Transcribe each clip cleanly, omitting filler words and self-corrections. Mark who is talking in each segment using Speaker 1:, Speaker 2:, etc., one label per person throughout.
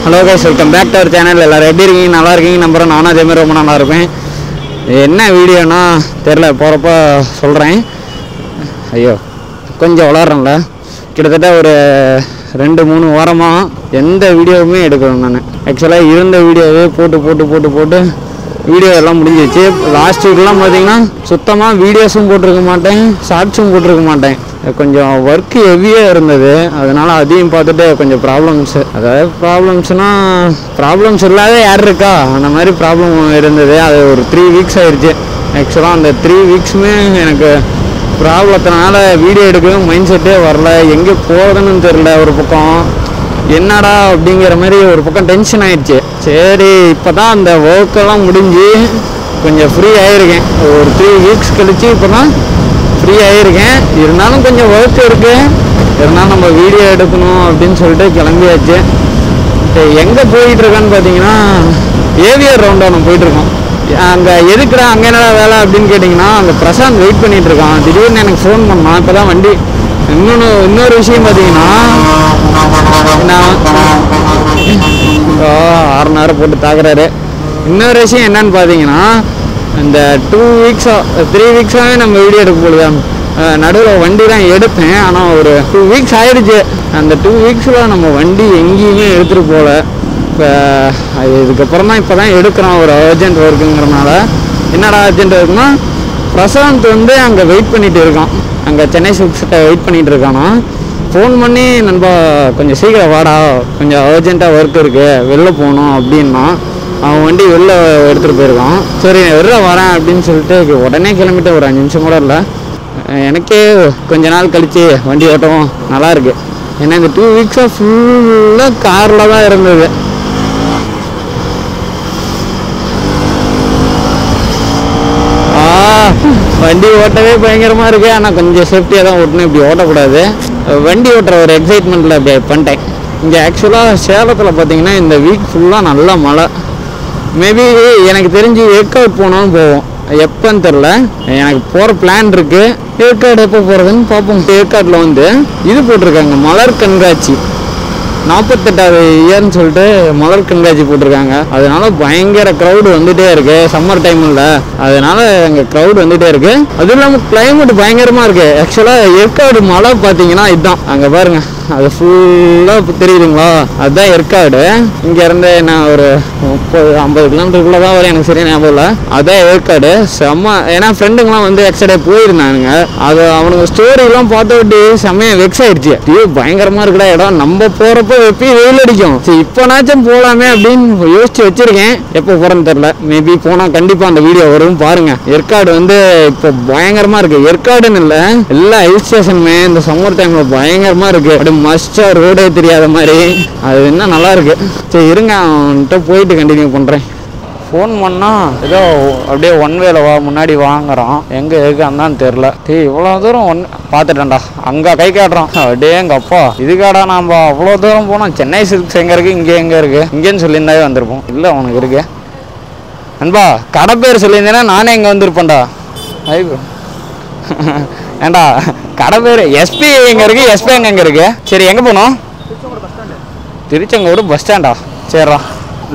Speaker 1: Hello guys, welcome back to our channel. எல்லோரும் எப்படி இருக்கீங்க? நல்லா இருக்கீங்க நம்புகிறேன். நானும் அதேமாதிரி ரொம்ப நல்லா இருப்பேன். என்ன வீடியோனா தெரில, போகிறப்ப சொல்கிறேன். ஐயோ கொஞ்சம் வளர்றேன்ல, கிட்டத்தட்ட ஒரு 2-3 வாரமாக எந்த வீடியோவுமே எடுக்கணும். நான் ஆக்சுவலாக இருந்த வீடியோவே போட்டு வீடியோ எல்லாம் முடிஞ்சிச்சு. லாஸ்ட் வீக்லாம் பார்த்தீங்கன்னா சுத்தமாக வீடியோஸும் போட்டிருக்க மாட்டேன், ஷார்ட்ஸும் போட்டிருக்க மாட்டேன். கொஞ்சம் ஒர்க்கு ஹெவியாக இருந்தது, அதனால் அதையும் பார்த்துட்டு கொஞ்சம் ப்ராப்ளம்ஸு, அதாவது ப்ராப்ளம்ஸ் இல்லாத யார் இருக்கா, அந்த மாதிரி ப்ராப்ளம் இருந்தது. அது ஒரு 3 வீக்ஸ் ஆயிடுச்சு. ஆக்சுவலாக அந்த 3 வீக்ஸுமே எனக்கு ப்ராப்ளத்தினால வீடியோ எடுக்கவும் மைண்ட் செட்டே வரல. எங்கே போகிறதுன்னு தெரில. ஒரு பக்கம் என்னடா அப்படிங்கிற மாதிரி ஒரு பக்கம் டென்ஷன் ஆயிடுச்சு. சரி, இப்போ தான் அந்த ஒர்க்கெல்லாம் முடிஞ்சு கொஞ்சம் ஃப்ரீ ஆகிருக்கேன். ஒரு 3 வீக்ஸ் கழித்து இப்போ தான் ஃப்ரீ ஆகிருக்கேன். இருந்தாலும் கொஞ்சம் ஒர்க் இருக்குது, இருந்தாலும் நம்ம வீடியோ எடுக்கணும் அப்படின்னு சொல்லிட்டு கிளம்பியாச்சு. எங்கே போயிட்டுருக்கான்னு பார்த்தீங்கன்னா ஏவிஆர் ரவுண்டாக போயிட்டுருக்கோம். அங்கே எதுக்குடா அங்கே என்னடா வேலை அப்படின்னு கேட்டிங்கன்னா, அங்கே பிரசாந்த் வெயிட் பண்ணிகிட்ருக்கான். திடீர்னு எனக்கு ஃபோன் பண்ணான். இப்போ தான் வண்டி இன்னொரு விஷயம் பார்த்தீங்கன்னா, நான் 6 நேரம் போட்டு தாக்குறாரு. இன்னொரு விஷயம் என்னன்னு பார்த்தீங்கன்னா, இந்த 3 வீக்ஸாகவே நம்ம வீடியோ எடுக்க போடுதான். நடுவில் வண்டி தான் எடுத்தேன், ஆனால் ஒரு 2 வீக்ஸ் ஆகிடுச்சு. அந்த 2 வீக்ஸில் நம்ம வண்டி எங்கேயுமே எடுத்துகிட்டு போகல. இப்போ இதுக்கப்புறம் தான் இப்போ தான் எடுக்கிறோம், ஒரு அர்ஜென்ட் ஒர்க்குங்கிறனால. என்னடா அர்ஜென்ட் ஒர்க்குன்னா, பிரசாந்த் அங்கே வெயிட் பண்ணிகிட்டு இருக்கான். அங்கே சென்னை சில்க்ஸ்கிட்ட வெயிட் பண்ணிகிட்டு இருக்கானா. ஃபோன் பண்ணி, நண்பா கொஞ்சம் சீக்கிரம் வாடா, கொஞ்சம் அர்ஜென்ட்டாக ஒர்க் இருக்குது, வெளில போகணும் அப்படின்னா. அவன் வண்டி வெளில எடுத்துகிட்டு போயிருக்கான். சரி வெளில வரேன் அப்படின்னு சொல்லிட்டு உடனே கிளம்பிட்டு ஒரு 5 நிமிஷம் கூட இல்லை. எனக்கே கொஞ்ச நாள் கழித்து வண்டி ஓட்டவும் நல்லாயிருக்கு. ஏன்னா இந்த 2 வீக்ஸாக ஃபுல்லாக காரில் தான் இருந்தது. வண்டி ஓட்டவே பயங்கரமாக இருக்குது, ஆனால் கொஞ்சம் சேஃப்டியாக தான் ஓட்டணும். இப்படி ஓட்டக்கூடாது. வண்டி ஓட்டுற ஒரு எக்ஸைட்மெண்ட்டில் இப்படி பண்ணிட்டேன். இங்கே ஆக்சுவலாக சேலத்தில் பார்த்தீங்கன்னா இந்த வீக் ஃபுல்லாக நல்லா மழை. மேபி எனக்கு தெரிஞ்சு ஏற்காடு போனாலும் போவோம், எப்போன்னு தெரில. எனக்கு போகிற பிளான் இருக்குது. ஏற்காடு எப்போ போகிறதுன்னு பார்ப்போம். ஏற்காட்டில் இது போட்டிருக்காங்க, மலர் கண்காட்சி. 48வது இயர்னு சொல்லிட்டு மலர் கண்காட்சி போட்டிருக்காங்க. அதனால பயங்கர க்ரௌடு வந்துகிட்டே இருக்குது. சம்மர் டைமில் அதனால அங்கே க்ரௌடு வந்துகிட்டே இருக்குது. அதுவும் இல்லாமல் கிளைமேட் பயங்கரமாக இருக்குது. ஆக்சுவலாக ஏற்காடு மலை பார்த்தீங்கன்னா இதுதான், அங்கே பாருங்கள், அது ஃபுல்லாக தெரியுதுங்களா, அதுதான் ஏற்காடு. இங்கேருந்து நான் ஒரு 30-50 கிலோமீட்டருக்குள்ளே தான் வரும், எனக்கு சரியாக ஞாபகம் இல்லை. அதுதான் ஏற்காடு. செம்ம. ஏன்னா ஃப்ரெண்டுங்களாம் எக்ஸ்ட்ரா போயிருந்தானுங்க. அது அவனுங்க ஸ்டோரிலாம் பார்த்துட்டு செம்மையாக வெக்ஸ் ஆயிடுச்சு. பயங்கரமாக இருக்குடா இடம், நம்ம போகிறப்ப எப்பயும் வெயில் அடிக்கும், சரி இப்போனாச்சும் போகலாமே அப்படின்னு யோசிச்சு வச்சிருக்கேன். எப்போ போகிறேன்னு தெரில. மேபி போனால் கண்டிப்பாக அந்த வீடியோ வரும், பாருங்கள். ஏற்காடு இப்போ பயங்கரமாக இருக்குது. ஏற்காடுன்னு இல்லை, எல்லா ஹில் ஸ்டேஷனுமே இந்த சம்மர் டைமில் பயங்கரமாக இருக்குது. அப்படி மஸ்டாக ரோடே தெரியாத மாதிரி, அது இன்னும் நல்லா இருக்கு. சரி இருங்க, அவன்கிட்ட போயிட்டு கண்டினியூ பண்ணுறேன். ஃபோன் பண்ணால் ஏதோ அப்படியே 1 வேல வா, முன்னாடி வாங்குறான். எங்கே இருக்கான்னு தெரில. இவ்வளோ தூரம் பார்த்துட்டேன்டா, அங்கே கை காட்டுறான். அப்படியே எங்கள் அப்பா இதுக்காடா நாம் அவ்வளோ தூரம் போனோம். சென்னை சில்க்ஸ் எங்கே இருக்குது, இங்கே எங்கே இருக்குது, இங்கேன்னு சொல்லியிருந்தாவே வந்திருப்போம். இல்லை அவனுக்கு இருக்கு. நண்பா கடை பேர் சொல்லியிருந்தேன்னா நானே இங்கே வந்திருப்பேன்டா. ஐயோ ஏண்டா கடை பேர் எஸ்பி எங்கே இருக்குது, எஸ்பி எங்கே இருக்குது. சரி எங்கே போகணும்? திருச்செங்கோடு பஸ் ஸ்டாண்டா. சரிடா,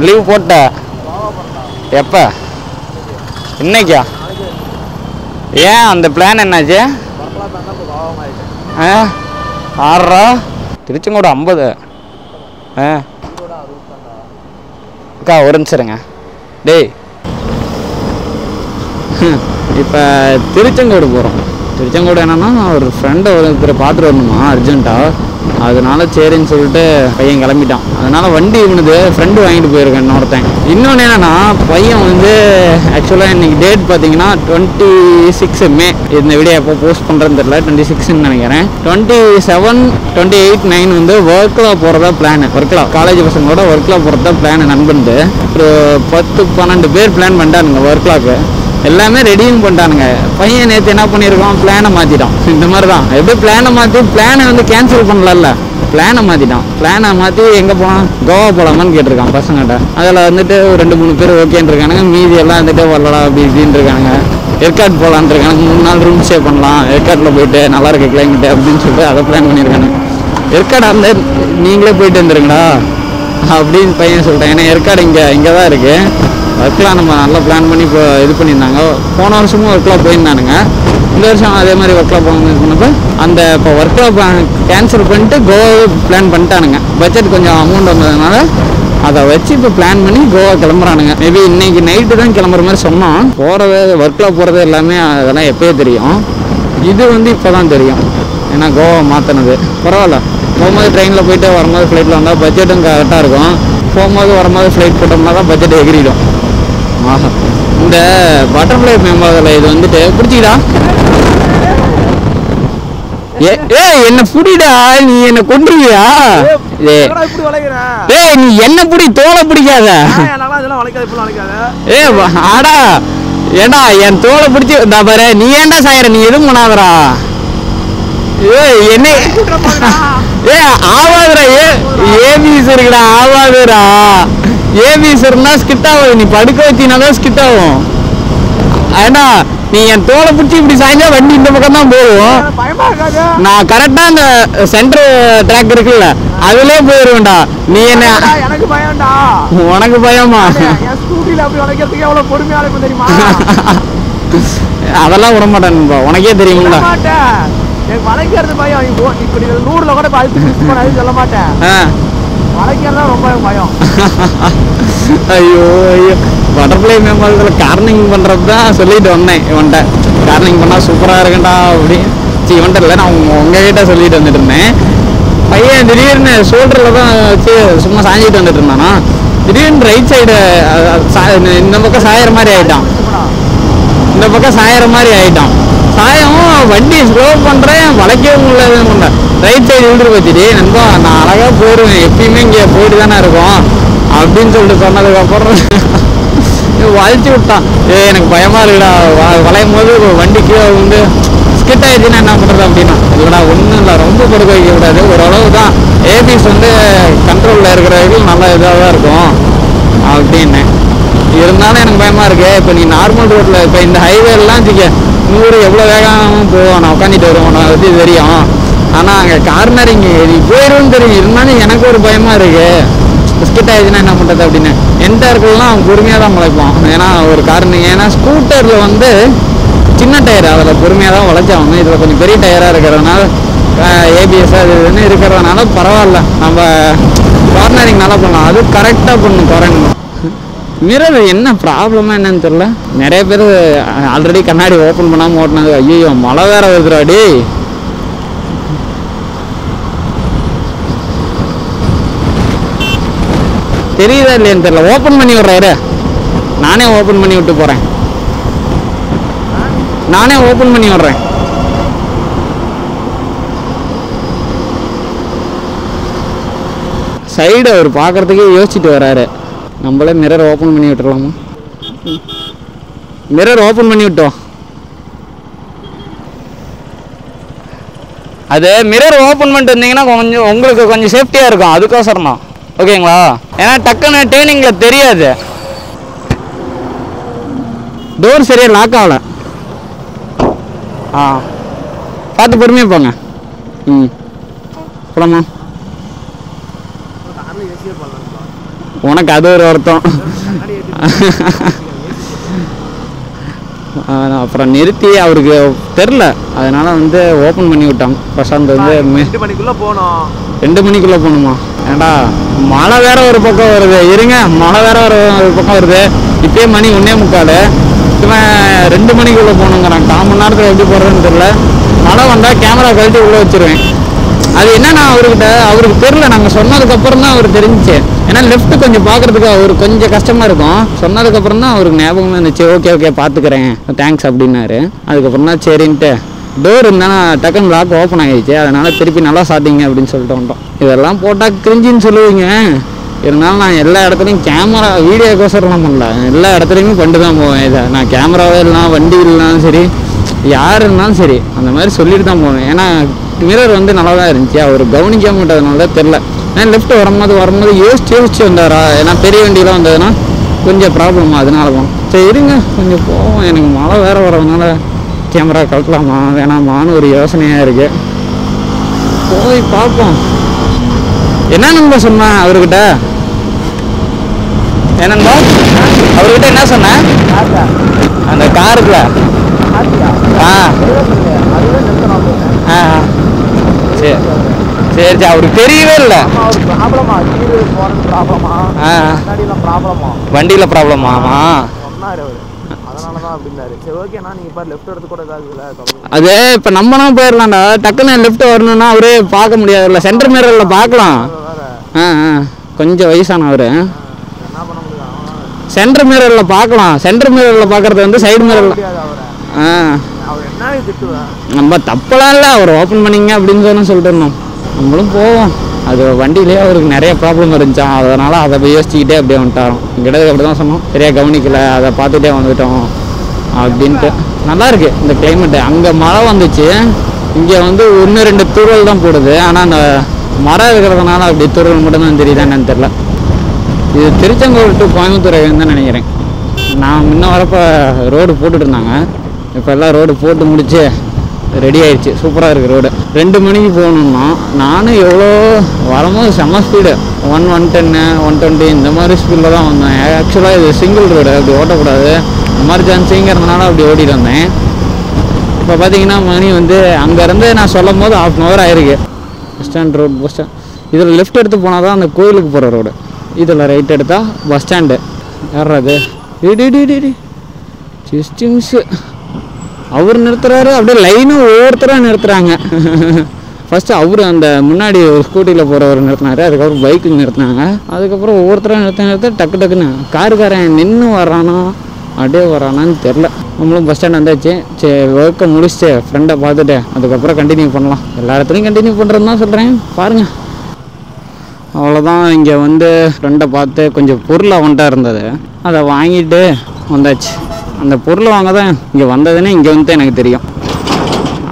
Speaker 1: லீவ் போட்ட எப்போ? இன்னைக்கா? ஏன் அந்த பிளான் என்னாச்சு? 6 திருச்செங்கோடு 50. அக்கா ஒரு நிமிஷருங்க. டேய் இப்போ திருச்செங்கோடு போகிறோம். திருச்செங்கோடு என்னன்னா ஒரு ஃப்ரெண்டை ஒருத்தரை பார்த்துட்டு வரணுமா அர்ஜென்ட்டாக. அதனால சரின்னு சொல்லிட்டு பையன் கிளம்பிட்டான். அதனால வண்டி இவனுது ஃப்ரெண்டு வாங்கிட்டு போயிருக்கேன் இன்னொருத்தன். இன்னொன்று என்னன்னா, பையன் ஆக்சுவலாக இன்னைக்கு டேட் பார்த்தீங்கன்னா 26 மே. இந்த வீடியோ எப்போ போஸ்ட் பண்ணுறதுன்னு தெரியல, 26ன்னு நினைக்கிறேன். 27, 28, 9 ஒர்க்கில் போகிறதா பிளான். ஒர்க்கில் காலேஜ் பசங்களோட ஒர்க்கில் போகிறதா பிளான். நண்பன்ட்டு ஒரு 10-12 பேர் பிளான் பண்ணிட்டானுங்க ஒர்க்லாக்கு. எல்லாமே ரெடியும் பண்ணிட்டானுங்க. பையன் நேற்று என்ன பண்ணியிருக்கான், பிளானை மாற்றிட்டான். இந்த மாதிரி தான் எப்படி பிளானை மாற்றி பிளானை கேன்சல் பண்ணல, பிளானை மாற்றிட்டான். பிளானை மாற்றி எங்கே போகலாம், கோவா போகலாமான்னு கேட்டிருக்கான் பசங்கள்கிட்ட. அதில் ஒரு 2-3 பேர் ஓகேன்னு இருக்கானுங்க. மீதி எல்லாம் வரலாம் அப்படி இப்படின்னு இருக்கானுங்க. ஏற்காடு போகலான் இருக்கானுங்க. 3 நாள் ரூம் ஸ்டே பண்ணலாம் ஏற்காட்டில் போயிட்டு, நல்லா இருக்கு கிளைமேட்டு அப்படின்னு சொல்லிட்டு அதை பிளான் பண்ணியிருக்கானுங்க. ஏற்காடு நீங்களே போயிட்டு வந்துருங்கடா. அப்படின்னு பையன் சொல்லிட்டேன். ஏன்னா ஏற்காடு இங்கே தான் இருக்குது. ஒர்க்லாம் நம்ம நல்லா பிளான் பண்ணி இப்போ இது பண்ணியிருந்தாங்க. போன வருஷமும் ஒர்க்லாம் போயிருந்தானுங்க. இந்த வருஷம் அதே மாதிரி ஒர்க்லாம் போனப்போ அந்த இப்போ ஒர்க்லாம் கேன்சல் பண்ணிட்டு கோவா பிளான் பண்ணிட்டானுங்க. பட்ஜெட் கொஞ்சம் அமௌண்ட் வந்ததுனால அதை வச்சு இப்போ பிளான் பண்ணி கோவா கிளம்புறானுங்க. மேபி இன்னைக்கு நைட்டு தான் கிளம்புற மாதிரி சொன்னோம். போகிறது ஒர்க்கில் போகிறது எல்லாமே அதெல்லாம் எப்போயே தெரியும். இது இப்போ தான் தெரியும். ஏன்னா கோவா மாற்றினது பரவாயில்ல. போகும்போது ட்ரெயினில் போயிட்டு வரும்போது ஃப்ளைட்டில் வந்தால் பட்ஜெட்டும் கரெக்டாக இருக்கும். போகும்போது வரும்போது ஃப்ளைட் போட்டோம்னா தான் பட்ஜெட் எகிரிடும். ஆஹா, இந்த பட்டர்ஃப்ளை மேம்பாதில் இது பிடிச்சிக்கிடா. என்ன புடிடா, நீ என்ன கொண்டுருவியா? நீ என்ன புடி, தோலை பிடிக்காத. ஆடா ஏண்டா என் தோலை பிடிச்சி பாரு. நீ ஏன்டா சாயிர, நீ எதுவும் பண்ணாதரா. என்ன ஆவாதுரா. ஏபிஎஸ் இருக்குடா, ஆவாதுரா. ஏபிஎஸ் இருந்தா ஸ்கிட் ஆகும். நீ படுக்க வச்சினாதான் ஸ்கிட் ஆகும். ஏண்டா நீ என் தோலை பிடிச்சி இப்படி சாய்ந்தா வண்டி இந்த பக்கம் தான் போகும். நான் கரெக்டா அந்த சென்டர் ட்ராக் இருக்குல்ல அதுலயே போயிருவேன்டா. நீ என்ன உனக்கு பயமா? அதெல்லாம் விட மாட்டேன், உனக்கே தெரியுங்களா.
Speaker 2: வளைக்கிறது பயம். இப்படி 100ல கூட சொல்ல மாட்டேன். வளைக்கிறதா ரொம்ப பயம்.
Speaker 1: ஐயோ ஐயோ, பட்டர்ஃப்ளை மேம்பாலத்தில் கார்னிங் பண்ணுறது தான் சொல்லிட்டு வந்தேன் இவன்ட்ட. கார்னிங் பண்ணால் சூப்பராக இருக்குண்டா அப்படி. இவன்ட்ட இல்லை, நான் உங்ககிட்ட சொல்லிட்டு வந்துட்டு இருந்தேன். பையன் திடீர்னு ஷோல்டரில் தான் வச்சு சும்மா சாஞ்சிட்டு வந்துட்டு இருந்தானா. திடீர்னு ரைட் சைடு இந்த பக்கம் சாயிற மாதிரி ஆகிட்டான். இந்த பக்கம் சாயிற மாதிரி ஆகிட்டான். சாயமும் வண்டி ஸ்லோ பண்ணுறேன், வளைக்கவும் முடியல. ரைட் சைடு இழுத்துட்டு போச்சுடி. நண்பா நான் அழகாக போயிடுவேன், எப்பயுமே இங்கே போயிட்டு தானே இருக்கோம் அப்படின்னு சொல்லிட்டு சொன்னதுக்கப்புறம் வளைச்சி விட்டான். எனக்கு பயமாக இருக்குடா, வளையும் போது வண்டி கீழே வந்து ஸ்கிட் ஆகிடுச்சுன்னா என்ன பண்ணுறது அப்படின்னா. இல்லைடா ஒன்றும் இல்லை, ரொம்ப படுக்க வைக்கக்கூடாது, ஓரளவு தான். ஏபிஎஸ் கண்ட்ரோலில் இருக்கிற வரைக்கும் நல்லா இதாக தான் இருக்கும் அப்படின்னு. இருந்தாலும் எனக்கு பயமாக இருக்குது. இப்போ நீ நார்மல் ரோட்டில் இப்போ இந்த ஹைவேலாம் வச்சுக்க 100 எவ்வளோ வேகமாக போவோம், நான் உட்காந்துட்டு வருவோம், நான் வந்து தெரியும். ஆனால் அங்கே கார்னரிங் நீ போயிடுவோன்னு தெரியும். இருந்தாலும் எனக்கு ஒரு பயமாக இருக்குது, ஸ்கிட் ஆகிடுச்சுன்னா என்ன பண்ணுறது அப்படின்னு. எந்த இடத்துலலாம் அவன் பொறுமையாக தான் முளைப்பான். ஏன்னா ஒரு கார்னிங், ஏன்னா ஸ்கூட்டரில் சின்ன டயர், அதில் பொறுமையாக தான் உழைச்சாங்க. இதில் கொஞ்சம் பெரிய டயராக இருக்கிறதுனால ஏபிஎஸ் அது இதுன்னு இருக்கிறதுனால பரவாயில்ல, நம்ம கார்னரிங் நல்லா பண்ணலாம். அது கரெக்டாக பண்ணணும் குறையணும். மிரர் என்ன ப்ராப்ளமாக என்னன்னு தெரியல. நிறைய பேர் ஆல்ரெடி கண்ணாடி ஓப்பன் பண்ணாமல் ஓட்டினது. ஐயோ மழை வேற வருதுடாடி. தெரியுதா இல்லையான்னு தெரியல. ஓப்பன் பண்ணி விட்றாரு, நானே ஓப்பன் பண்ணி விட்டு போகிறேன். நானே ஓப்பன் பண்ணி விட்றேன். சைடு அவர் பார்க்குறதுக்கே யோசிச்சுட்டு வர்றாரு. நம்மளே மிரர் ஓப்பன் பண்ணி விட்டுறலாமா? மிரர் ஓப்பன் பண்ணி விட்டோம். அது மிரர் ஓப்பன் பண்ணிட்டு இருந்தீங்கன்னா கொஞ்சம் உங்களுக்கு கொஞ்சம் சேஃப்டியாக இருக்கும், அதுக்கோசரம் தான். ஓகேங்களா? ஏன்னா டக்குன்னு டேர்னிங்கில் தெரியாது. டோர் சரியாக லாக் ஆகலை. பார்த்து பொறுமையாக போங்க. போலாமா? உனக்கு அது ஒரு அர்த்தம். அப்புறம் நிறுத்தி அவருக்கு தெரில, அதனால ஓப்பன் பண்ணி விட்டாங்க. பிரசாந்த்
Speaker 2: 2 மணிக்குள்ளே போனோம்.
Speaker 1: 2 மணிக்குள்ளே போகணுமா? ஏண்டா மழை வேற ஒரு பக்கம் வருது. இருங்க, மழை வேற ஒரு பக்கம் வருது. இப்பயே மணி 1:45. இவன் 2 மணிக்குள்ளே போகணுங்கிறான். 1/4 மணி நேரத்தில் எப்படி போகிறதுன்னு தெரில. மழை வந்தால் கேமரா கழட்டி உள்ளே வச்சுருவேன். அது என்னன்னா அவருக்கு தெரில. நாங்கள் சொன்னதுக்கப்புறம் தான் அவருக்கு தெரிஞ்சிச்சு. ஏன்னா லெஃப்ட் கொஞ்சம் பார்க்குறதுக்கு அவருக்கு கொஞ்சம் கஷ்டமாக இருக்கும். சொன்னதுக்கப்புறம் தான் அவருக்கு ஞாபகம் இருந்துச்சு. ஓகே பார்த்துக்கிறேன், தேங்க்ஸ் அப்படின்னாரு. அதுக்கப்புறம் தான் சரின்ட்டு டோர் இருந்தால் டக்குன்னு லாக் ஓப்பன் ஆகிடுச்சு. அதனால் திருப்பி நல்லா சாத்திங்க அப்படின்னு சொல்லிட்டு வந்தோம். இதெல்லாம் போட்டால் கிரிஞ்சின்னு சொல்லுவீங்க. இருந்தாலும் நான் எல்லா இடத்துலையும் கேமரா வீடியோக்கோசரம் பண்ணல, எல்லா இடத்துலையுமே பண்ணிட்டு தான் போவேன். இதை நான் கேமராவே இல்லைனா வண்டி இல்லைனாலும் சரி, யார் இருந்தாலும் சரி அந்த மாதிரி சொல்லிட்டு தான் போவேன். ஏன்னா மிரர் நல்லா தான் இருந்துச்சு. அவர் கவனிக்க மாட்டதுனால தான் தெரில. ஏன்னா லெஃப்ட் வரும்போது யோசிச்சு வந்தாரா. ஏன்னா பெரிய வண்டியெலாம் வந்ததுன்னா கொஞ்சம் ப்ராப்ளமா, அதனால தான். சரி இருங்க கொஞ்சம் போவோம். எனக்கு மழை வேறு வரதுனால கேமரா கழட்டலாமா வேணாமான்னு ஒரு யோசனையாக இருக்குது. போய் பார்ப்போம். என்ன நம்ப சொன்னேன் அவர்கிட்ட, என்னன்பா அவர்கிட்ட என்ன சொன்னேன் அந்த காருக்குல சரி சரி சரி அவருக்கு தெரியவே இல்லை வண்டியில் ப்ராப்ளமா அது இப்போ நம்மனா போயிடலாம்டா டக்குன்னு லெஃப்ட் வரணும்னா அவரே பார்க்க முடியாதுல்ல சென்டர் மிரரில் பார்க்கலாம் கொஞ்சம் வயசானவர் சென்டர் மிரரில் பார்க்கலாம் சென்டர் மிரரில் பார்க்கறது வந்து சைடு மிரரில் நம்ம தப்பெல்லாம் இல்லை அவர் ஓப்பன் பண்ணிங்க அப்படின்னு சொல்லிட்டு இருந்தோம் நம்மளும் போவோம் அது வண்டியிலே அவருக்கு நிறைய ப்ராப்ளம் இருந்துச்சான் அதனால் அதை போய் யோசிச்சுக்கிட்டே அப்படியே வந்துட்டாரோம் கிட்டதுக்கு அப்படி தான் சொன்னோம் சரியாக கவனிக்கலை அதை பார்த்துட்டே வந்துட்டோம் அப்படின்ட்டு நல்லாயிருக்கு இந்த கிளைமேட்டு அங்கே மழை வந்துச்சு இங்கே வந்து 1-2 தூரல் தான் போடுது ஆனால் அந்த மரம் இருக்கிறதுனால அப்படி தூரல் மட்டும்தான் தெரியுதா என்னன்னு தெரில இது திருச்செங்கோடு டு கோயம்புத்தூர் தான் நினைக்கிறேன் நான் முன்ன வரப்போ ரோடு போட்டுட்டு இருந்தாங்க இப்போ எல்லாம் ரோடு போட்டு முடிச்சு ரெடி ஆயிடுச்சு சூப்பராக இருக்குது ரோடு 2 மணிக்கு போகணுன்னா நானும் எவ்வளோ வரும்போது செம்ம ஸ்பீடு 110 120 இந்த மாதிரி ஸ்பீடில் தான் வந்தேன் ஆக்சுவலாக இது சிங்கிள் ரோடு அப்படி ஓட்டக்கூடாது எமர்ஜென்சிங்கிறதுனால அப்படி ஓட்டிகிட்டு வந்தேன் இப்போ பார்த்தீங்கன்னா மணி வந்து அங்கேருந்து நான் சொல்லும் போது 1/2 hour ஆயிருக்கு bus stand road bus stand இதில் லெஃப்ட் எடுத்து போனால் தான் அந்த கோயிலுக்கு போகிற ரோடு இதில் ரைட் எடுத்தால் பஸ் ஸ்டாண்டு யாராது டி சிஸ்டிங்ஸு அவர் நிறுத்துறாரு அப்படியே லைனும் ஒவ்வொருத்தராக நிறுத்துறாங்க ஃபஸ்ட்டு அவர் அந்த முன்னாடி ஒரு ஸ்கூட்டியில் போகிறவர் நிறுத்தினாரு அதுக்கப்புறம் பைக்கு நிறுத்தினாங்க அதுக்கப்புறம் ஒவ்வொருத்தராக நிறுத்த டக்கு டக்குன்னு காருக்காரன் நின்று வர்றானா அப்படியே வரானான்னு தெரில நம்மளும் பஸ் ஸ்டாண்ட் வந்தாச்சு சரி ஒர்க்கை முடிச்சுட்டு ஃப்ரெண்டை பார்த்துட்டு அதுக்கப்புறம் கண்டினியூ பண்ணலாம் எல்லா இடத்துலையும் கண்டினியூ பண்ணுறதுன்னு தான் சொல்கிறேன் பாருங்கள் அவ்வளோதான் இங்கே வந்து ஃப்ரெண்டை பார்த்து கொஞ்சம் பொருள் அவன்கிட்ட இருந்தது அதை வாங்கிட்டு வந்தாச்சு அந்த பொருளை வாங்க தான் இங்கே வந்ததுன்னே இங்கே வந்து எனக்கு தெரியும்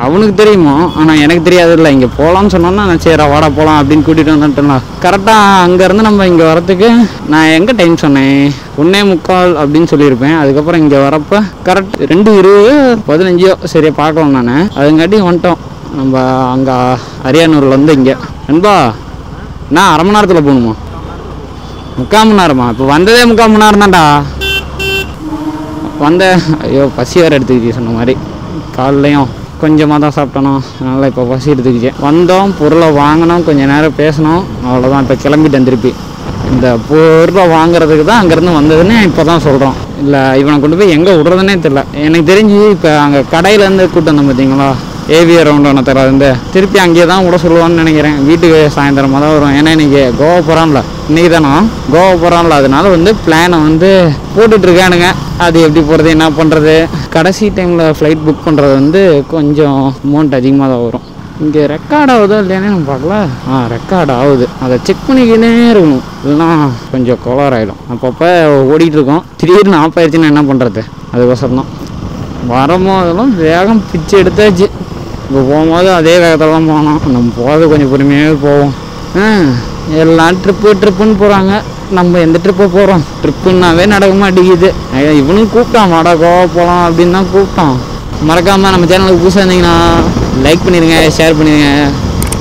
Speaker 1: அவனுக்கு தெரியுமோ ஆனால் எனக்கு தெரியாதுல்ல இங்கே போகலான்னு சொன்னோன்னா நான் சரி வாடா போகலாம் அப்படின்னு கூட்டிகிட்டு வந்துட்டேன்ல கரெக்டாக அங்கேருந்து நம்ம இங்கே வரத்துக்கு நான் எங்கே டைம் சொன்னேன் 1:45 அப்படின்னு சொல்லியிருப்பேன் அதுக்கப்புறம் இங்கே வரப்போ கரெக்ட் 2:20 சரியா பார்க்கலாம் நான் அதுங்காட்டி வந்துட்டோம் நம்ம அங்கே அரியானூர்லேருந்து இங்கே நண்பா நான் 1/2 மணி நேரத்தில் போகணுமா 3/4 மணி நேரமா இப்போ வந்ததே 3/4 மணி நேரம் தான்டா ஐயோ பசி வேறு எடுத்துக்கிச்சு சொன்ன மாதிரி காலைலையும் கொஞ்சமாக தான் சாப்பிட்டோம் அதனால் இப்போ பசி எடுத்துக்கிச்சு வந்தோம் பொருளை வாங்கினோம் கொஞ்சம் நேரம் பேசினோம் அவ்வளோதான் இப்போ கிளம்பிட்டேன் திருப்பி இந்த பொருளை வாங்குறதுக்கு தான் அங்கேருந்து வந்ததுன்னு இப்போ தான் சொல்கிறோம் இல்லை இவனை கொண்டு போய் எங்கே விட்றதுனே தெரில எனக்கு தெரிஞ்சு இப்போ அங்கே கடையிலேருந்து கூட்டம் வந்தோம் பார்த்தீங்களா ஏவிஆர் ரவுண்ட் ஒன்று தராது திருப்பி அங்கேயே தான் விட சொல்லுவான்னு நினைக்கிறேன் வீட்டுக்கு சாயந்தரமாக தான் வரும் ஏன்னா இன்றைக்கி கோவா போகிறான்ல இன்றைக்கி தானே கோவா போகிறான்ல அதனால வந்து பிளானை வந்து போட்டுட்ருக்கானுங்க அது எப்படி போகிறது என்ன பண்ணுறது கடைசி டைமில் ஃப்ளைட் புக் பண்ணுறது வந்து கொஞ்சம் அமௌண்ட் அதிகமாக தான் வரும் இங்கே ரெக்கார்ட் ஆகுதோ இல்லையானே நம்ம பார்க்கல ரெக்கார்ட் ஆகுது அதை செக் பண்ணிக்கினே இருக்கணும் இல்லைன்னா கொஞ்சம் கோளாறு ஆகிடும் அப்பப்போ ஓடிட்டுருக்கோம் திடீர்னு ஆஃப் ஆயிடுச்சுன்னா என்ன பண்ணுறது அதுக்கோசரம் தான் வரும்போதெல்லாம் வேகம் பிச்சு எடுத்தாச்சு இப்போ போகும்போது அதே வேகத்தில் தான் போனோம் நம்ம போகிறது கொஞ்சம் பொறுமையாகவே போவோம் எல்லாம் ட்ரிப்புன்னு போகிறாங்க நம்ம எந்த ட்ரிப்பை போகிறோம் ட்ரிப்புன்னாவே நடக்க மாட்டேங்குது இவனும் கூப்பிட்டான் வாடா கோவா போகலாம் அப்படின்னு தான் கூப்பிட்டான் மறக்காமல் நம்ம சேனலுக்கு புதுசாக இருந்தீங்கன்னா லைக் பண்ணிடுங்க ஷேர் பண்ணிடுங்க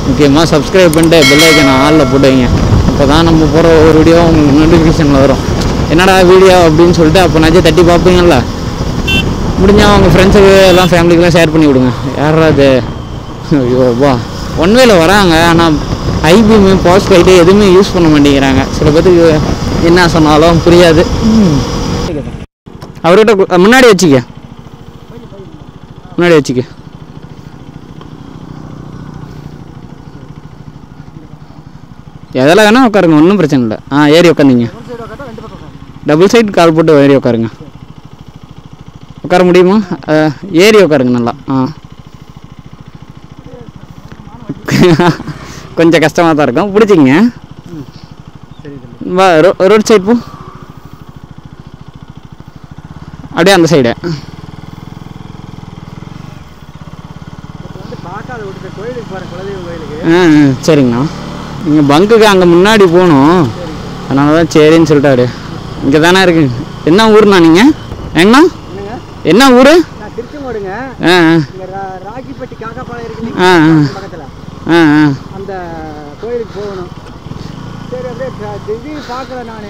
Speaker 1: முக்கியமாக சப்ஸ்கிரைப் பண்ணிட்டு பெல் ஐக்கானை ஆளில் போட்டுங்க அப்போ தான் நம்ம போகிற ஒரு வீடியோ உங்களுக்கு நோட்டிஃபிகேஷனில் வரும் என்னடா வீடியோ அப்படின்னு சொல்லிட்டு அப்போனாச்சும் தட்டி பார்ப்பீங்கள்ல முடிஞ்சால் அவங்க ஃப்ரெண்ட்ஸுக்கு எல்லாம் ஃபேமிலிக்கெலாம் ஷேர் பண்ணி விடுங்க யாராவது ஐயோப்பா ஒன்வேல வராங்க ஆனால் ஐபிஎம் பாஸ் லைட்டு எதுவுமே யூஸ் பண்ண மாட்டேங்கிறாங்க சில பேருக்கு என்ன சொன்னாலும் புரியாது அவர்கிட்ட முன்னாடி வச்சுக்க எதில் வேணால் உட்காருங்க ஒன்றும் பிரச்சனை இல்லை ஏறி உட்காந்திங்க டபுள் சைடு கால் போட்டு ஏறி உட்காருங்க உட்கார முடியுமா ஏறி உட்காருங்க நல்லா கொஞ்சம் கஷ்டமாக தான் இருக்கும் பிடிச்சிங்க ரோட் சைடு போ அப்படியே அந்த சைடு சரிங்கண்ணா நீங்கள் பங்குக்கு அங்கே முன்னாடி போகணும் அதனால தான் சரின்னு சொல்லிட்டாரு இங்கே தானே இருக்கு என்ன ஊருண்ணா நீங்கள் எங்கண்ணா என்ன ஊர்
Speaker 2: திருச்செங்கோடுங்க ராகிப்பட்டி காக்காப்பாளையம் இருக்கு பக்கத்தில் அந்த கோயிலுக்கு போகணும் சரி அப்படியே திடீர்னு பார்க்கல நான்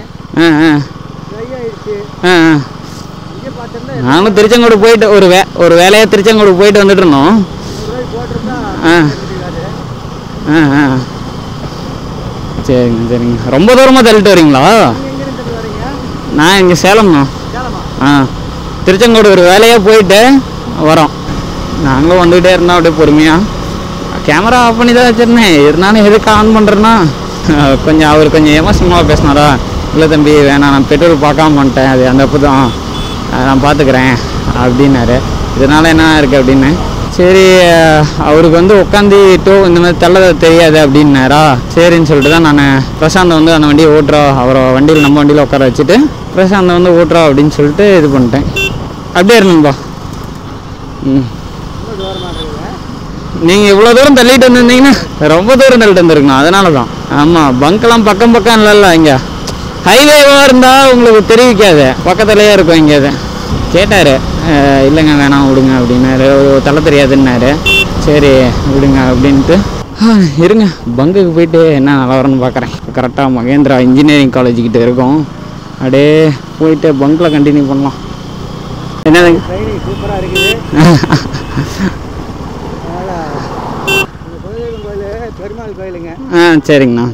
Speaker 1: நானும் திருச்செங்கோடு போயிட்டு ஒரு வேலையாக திருச்செங்கோடு போயிட்டு வந்துட்டு இருந்தோம். சரிங்க சரிங்க. ரொம்ப தூரமாக தள்ளிட்டு வரீங்களா? நான் இங்கே சேலம்ண்ணா. திருச்செங்கோடு ஒரு வேலையாக போயிட்டு வரோம். நாங்களும் வந்துக்கிட்டே இருந்தோம் அப்படியே பொறுமையாக. கேமரா ஆஃப் பண்ணி தான் வச்சுருந்தேன். இருந்தாலும் எதுக்கு ஆன் பண்ணுறேன்னா அவர் கொஞ்சம் எமோஷனலாக பேசினாரா. இல்லை தம்பி வேணாம், நான் பெட்ரோல் பார்க்காம வந்துட்டேன், அது அந்த அப்போ தான் நான் பார்த்துக்கிறேன் அப்படின்னாரு. இதனால் என்ன இருக்குது அப்படின்னு. சரி அவருக்கு உட்காந்து இந்த மாதிரி தள்ள தெரியாது அப்படின்னாரா. சரின்னு சொல்லிட்டு தான் நான் பிரசாந்தை அந்த வண்டியை ஓட்டுறோம், அவரை வண்டியில் நம்ம வண்டியில் உட்கார வச்சுட்டு பிரசாந்தை ஓட்டுறோம் அப்படின்னு சொல்லிட்டு இது பண்ணிட்டேன். அப்படியே இருந்தேன்பா. நீங்கள் இவ்வளோ தூரம் தள்ளிட்டு வந்துருந்தீங்கன்னா ரொம்ப தூரம் தள்ளிட்டு வந்துருக்கணும். அதனால தான். ஆமாம், பங்கெல்லாம் பக்கம் இல்லைல்ல. இங்கே ஹைவேவாக இருந்தால் உங்களுக்கு தெரிவிக்காது, பக்கத்துலேயே இருக்கும். இங்கே அது கேட்டார், இல்லைங்க வேணாம் விடுங்க அப்படின்னாரு. தலை தெரியாதுன்னாரு. சரி விடுங்க அப்படின்ட்டு இருங்க பங்குக்கு போயிட்டு என்ன நிலவரம்னு பார்க்குறேன். கரெக்டாக மகேந்திரா இன்ஜினியரிங் காலேஜுக்கிட்ட இருக்கும். அப்படியே போயிட்டு பங்கில் கண்டினியூ பண்ணலாம். என்னதுங்க
Speaker 2: சூப்பராக இருக்குது. பெருமாள் கோயிலுங்க.
Speaker 1: சரிங்கண்ணா.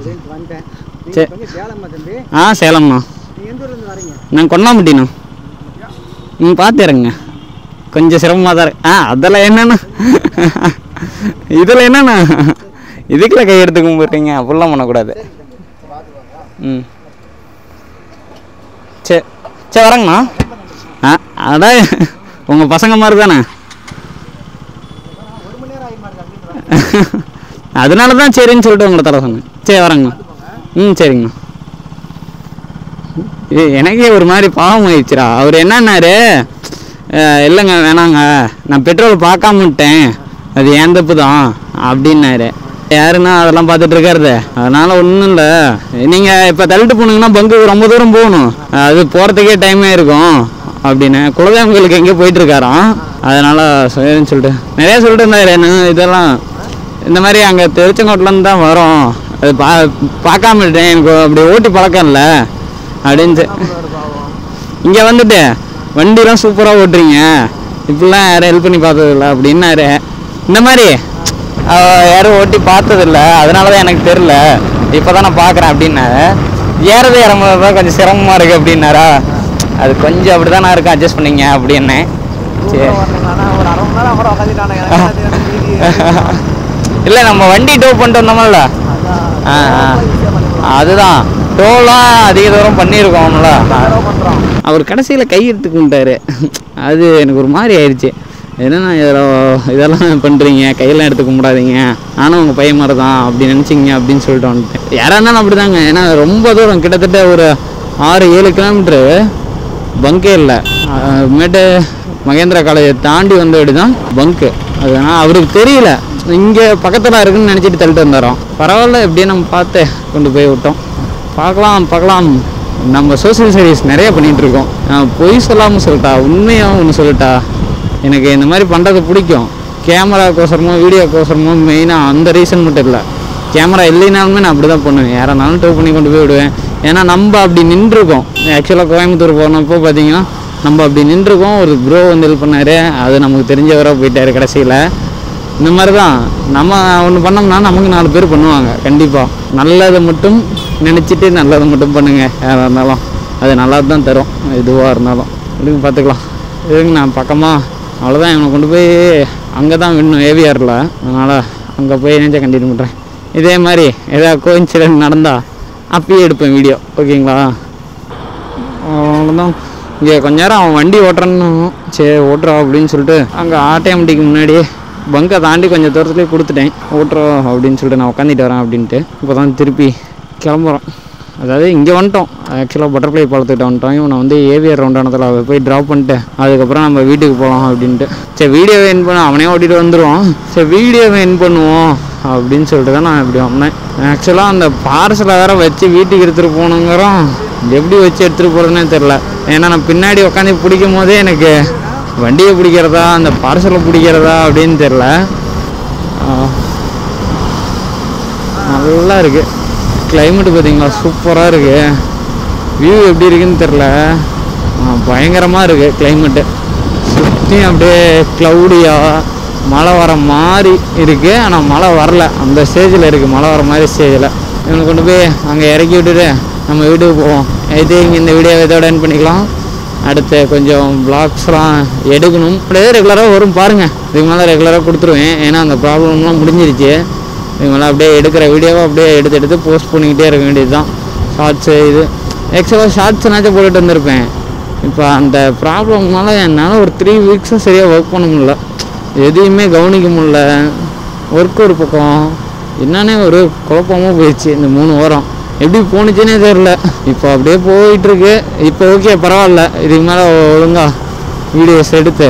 Speaker 2: சரி.
Speaker 1: சேலம்ண்ணா. நான் கொன்னாம்பட்டிண்ணா. பார்த்துறேங்க. கொஞ்சம் சிரமமாக தான் இருக்கு. அதெல்லாம் என்னண்ணா இதில் என்னண்ணா இதுக்குள்ள கை எடுத்து கும்பிட்றீங்க, அப்படிலாம் பண்ணக்கூடாது. சரி சரி வரேங்கண்ணா. அதான் உங்கள் பசங்க மாதிரி தானே. அதனால தான் சரின்னு சொல்லிட்டு உங்களை தர சொன்னேன். சரி வரேங்கண்ணா. சரிங்கண்ணா. எனக்கே ஒரு மாதிரி பாவம் ஆயிடுச்சுரா. அவர் என்னன்னாரு, இல்லைங்க வேணாங்க, நான் பெட்ரோல் பார்க்காம விட்டேன், அது ஏன் தப்பு தான் அப்படின்னாரு. யாருன்னா அதெல்லாம் பார்த்துட்டு இருக்காருது. அதனால் ஒன்றும் இல்லை, நீங்கள் இப்போ தள்ளிட்டு போனீங்கன்னா பங்குக்கு ரொம்ப தூரம் போகணும், அது போகிறதுக்கே டைமே இருக்கும் அப்படின்னு. குலதெய்வம் கோயிலுக்கு எங்கேயோ போயிட்டுருக்காராம். அதனால் சரின்னு சொல்லிட்டு நிறையா சொல்லிட்டு இருந்தார். என்ன இதெல்லாம் இந்த மாதிரி அங்கே திருச்செங்கோட்டிலேருந்து தான் வரோம், அது பார்க்காம விட்டேன், எனக்கு அப்படி ஓட்டி பழக்கம் இல்லை அப்படின்னு. இங்கே வந்துட்டு வண்டிலாம் சூப்பராக ஓட்டுறீங்க, இப்படிலாம் யாரும் ஹெல்ப் பண்ணி பார்த்ததில்ல அப்படின்னாரு. இந்த மாதிரி யாரும் ஓட்டி பார்த்ததில்ல, அதனால தான் எனக்கு தெரில, இப்போ தான் நான் பார்க்குறேன் அப்படின்னாரு. ஏறது இறங்குறது தான் கொஞ்சம் சிரமமாக இருக்குது அப்படின்னாரா. அது கொஞ்சம் அப்படி தான் நான் இருக்கேன், அட்ஜஸ்ட் பண்ணிங்க அப்படின்னு. சரி இல்லை நம்ம வண்டி டோ பண்ணிட்டு வந்தோம்ல, அதுதான் டோலாம் அதிக தூரம் பண்ணியிருக்கோம்ல. அவர் கடைசியில் கை எடுத்துக்கிட்டாரு. அது எனக்கு ஒரு மாதிரி ஆயிடுச்சு. என்னன்னா இதெல்லாம் பண்ணுறீங்க, கையெல்லாம் எடுத்து கும்பிடாதீங்க, நானும் உங்கள் பையன் மாதிரி தான் அப்படி நினச்சிங்க அப்படின்னு சொல்லிட்டு வந்துட்டேன். யாராக இருந்தாலும் அப்படி தாங்க. ஏன்னா ரொம்ப தூரம், கிட்டத்தட்ட ஒரு 6-7 கிலோமீட்ரு பங்கே இல்லை. மேட்டு மகேந்திரா காலேஜை தாண்டி வந்தபடி தான் பங்கு. அதனால் அவருக்கு தெரியல, இங்கே பக்கத்தில் இருக்குன்னு நினச்சிட்டு தள்ளிட்டு வந்தாரோம். பரவாயில்ல, எப்படியே நம்ம பார்த்து கொண்டு போய் விட்டோம். பார்க்கலாம். நம்ம சோசியல் சர்வீஸ் நிறைய பண்ணிகிட்ருக்கோம். நான் பொய் சொல்லாமல் சொல்லிட்டா, உண்மையாக ஒன்று சொல்லிட்டா, எனக்கு இந்த மாதிரி பண்ணுறது பிடிக்கும். கேமராக்கோசரமோ வீடியோக்கோசரமோ மெயினாக அந்த ரீசன் மட்டும் இல்லை, கேமரா இல்லைனாலுமே நான் அப்படி தான் பண்ணுவேன். யாரானாலும் டோ பண்ணி கொண்டு போய் விடுவேன். ஏன்னா நம்ம அப்படி நின்றுருக்கோம். ஆக்சுவலாக கோயம்புத்தூர் போனப்போ பார்த்தீங்கன்னா நம்ம அப்படி நின்றுருக்கோம். ஒரு ப்ரோ ஹெல்ப் பண்ணார், அது நமக்கு தெரிஞ்சவராக போயிட்டார் கடைசியில். இந்த மாதிரி தான் நம்ம ஒன்று பண்ணோம்னா நமக்கு 4 பேர் பண்ணுவாங்க. கண்டிப்பாக நல்லதை மட்டும் நினச்சிட்டு நல்லதை மட்டும் பண்ணுங்கள். யாராக இருந்தாலும் அது நல்லா தான் தரும், எதுவாக இருந்தாலும். இதுக்கு பார்த்துக்கலாம். இதுக்கு நான் பக்கமாக அவ்வளோதான். இவனை கொண்டு போய் அங்கே தான் விடணும், ஏவிஆரில். அதனால் அங்கே போய் நினச்சா கண்டினியூ பண்ணுறேன். இதே மாதிரி ஏதாவது கோயின்சிடென்ட் நடந்தால் அப்பயே எடுப்பேன் வீடியோ. ஓகேங்களா? அவ்வளோதான். இங்கே கொஞ்ச நேரம் அவன் வண்டி ஓட்டுறான்னு, சரி ஓட்டுறோம் அப்படின்னு சொல்லிட்டு அங்கே ஆட்டோமேட்டிக்கு முன்னாடி பங்கை தாண்டி கொஞ்சம் தூரத்துலேயே கொடுத்துட்டேன். ஓட்டுறோம் அப்படின்னு சொல்லிட்டு நான் உட்காந்துட்டு வரேன் அப்படின்ட்டு. இப்போ தான் திருப்பி கிளம்புறோம். அதாவது இங்கே வந்துட்டோம், ஆக்சுவலாக பட்டர்ஃப்ளை பாலத்துக்கிட்ட வந்துட்டோம். இவனை ஏவிஆர் ரவுண்டானத்தில் அவள் போய் ட்ராப் பண்ணிட்டு அதுக்கப்புறம் நம்ம வீட்டுக்கு போகலாம் அப்படின்ட்டு. சரி வீடியோவை என் பண்ண அவனே ஓட்டிகிட்டு வந்துடுவான். சரி வீடியோவை என் பண்ணுவோம் அப்படின்னு சொல்லிட்டு தான் நான் இப்படி வந்தேன். ஆக்சுவலாக அந்த பார்சலை வேறு வச்சு வீட்டுக்கு எடுத்துகிட்டு போகணுங்கிறோம். எப்படி வச்சு எடுத்துகிட்டு போகிறதுனே தெரில. ஏன்னா நான் பின்னாடி உட்காந்து பிடிக்கும் போதே எனக்கு வண்டியை பிடிக்கிறதா அந்த பார்சலை பிடிக்கிறதா அப்படின்னு தெரில. நல்லா இருக்குது கிளைமேட்டு, பார்த்தீங்களா? சூப்பராக இருக்குது. வியூ எப்படி இருக்குன்னு தெரில, பயங்கரமாக இருக்குது கிளைமேட்டு. சுற்றியும் அப்படியே க்ளவுடியாக மழை வர மாதிரி இருக்குது. ஆனால் மழை வரல, அந்த ஸ்டேஜில் இருக்குது, மழை வர மாதிரி ஸ்டேஜில். இவனை கொண்டு போய் அங்கே இறக்கி விட்டுட்டு நம்ம வீட்டுக்கு போவோம். இது இங்கே இந்த வீடியோ இதோட எண்ட் பண்ணிக்கலாம். அடுத்து கொஞ்சம் வ்ளாக்ஸ்லாம் எடுக்கணும். அப்படியே ரெகுலராக வரும் பாருங்கள். இதுக்கு மேலே ரெகுலராக கொடுத்துருவேன், ஏன்னா அந்த ப்ராப்ளம்லாம் முடிஞ்சிருச்சு. இதுக்கு மேலே அப்படியே எடுக்கிற வீடியோவை அப்படியே எடுத்து போஸ்ட் பண்ணிக்கிட்டே இருக்க வேண்டியது தான். ஷார்ட்ஸு இது ஆக்சுவலாக ஷார்ட்ஸ்னாச்சும் போட்டுட்டு வந்திருப்பேன். இப்போ அந்த ப்ராப்ளம்னால என்னால் ஒரு 3 வீக்ஸும் சரியாக ஒர்க் பண்ண முடியல, எதையுமே கவனிக்க முடியல. ஒர்க் ஒரு பக்கம், என்னன்னே ஒரு குழப்பமாக போயிடுச்சு. இந்த 3 வாரம் எப்படி போணுச்சுன்னே தெரில. இப்போ அப்படியே போயிட்டுருக்கு. இப்போ ஓகே, பரவாயில்ல. இதுக்கு மேலே ஒழுங்காக வீடியோஸ் எடுத்து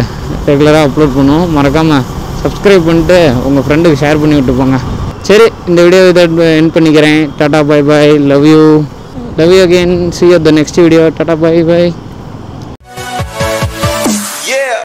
Speaker 1: ரெகுலராக அப்லோட் பண்ணுவோம். மறக்காமல் சப்ஸ்கிரைப் பண்ணிட்டு உங்கள் ஃப்ரெண்டுக்கு ஷேர் பண்ணி விட்டுப்போங்க. சரி, இந்த வீடியோ இதை எண்ட் பண்ணிக்கிறேன். Tata bye bye, love you again, see you at the next video. Tata bye bye.